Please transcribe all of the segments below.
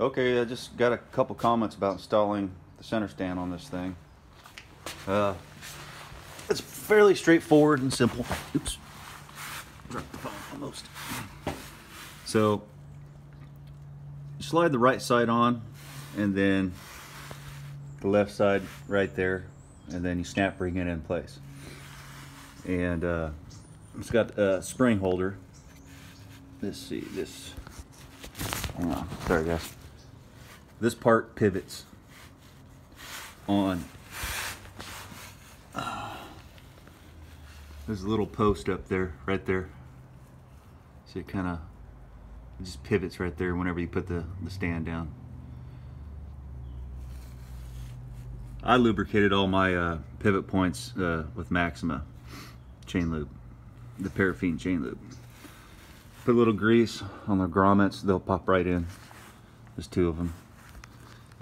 Okay, I just got a couple comments about installing the center stand on this thing. It's fairly straightforward and simple. Oops. Dropped the phone almost. So, you slide the right side on, and then the left side right there, and then you snap bring it in place. And it's got a spring holder. Let's see, this, hang on, sorry guys. This part pivots on. There's a little post up there, right there. See, it just pivots right there whenever you put the stand down. I lubricated all my pivot points with Maxima chain lube, the paraffin chain lube. Put a little grease on the grommets, they'll pop right in. There's two of them.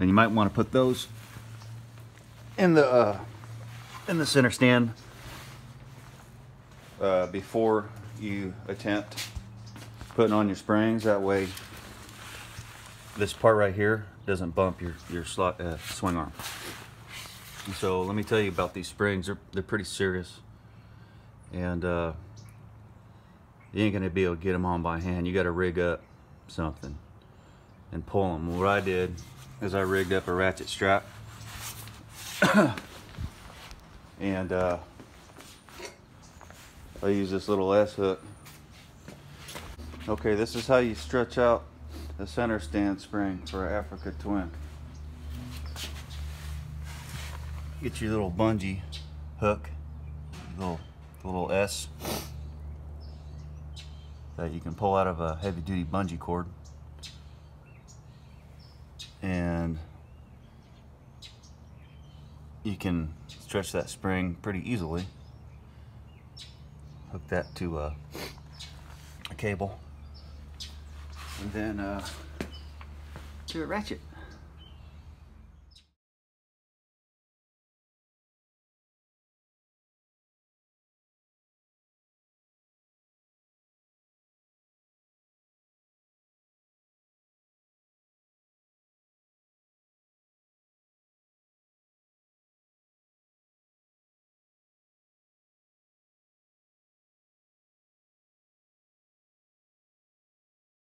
And you might want to put those in the center stand before you attempt putting on your springs. That way this part right here doesn't bump your swing arm. And so let me tell you about these springs. They're pretty serious, and you ain't gonna be able to get them on by hand. You got to rig up something and pull them. What I did is I rigged up a ratchet strap and I use this little S hook. Okay, this is how you stretch out the center stand spring for an Africa Twin. Get your little bungee hook, little S that you can pull out of a heavy duty bungee cord, and you can stretch that spring pretty easily. Hook that to a cable, and then to a ratchet.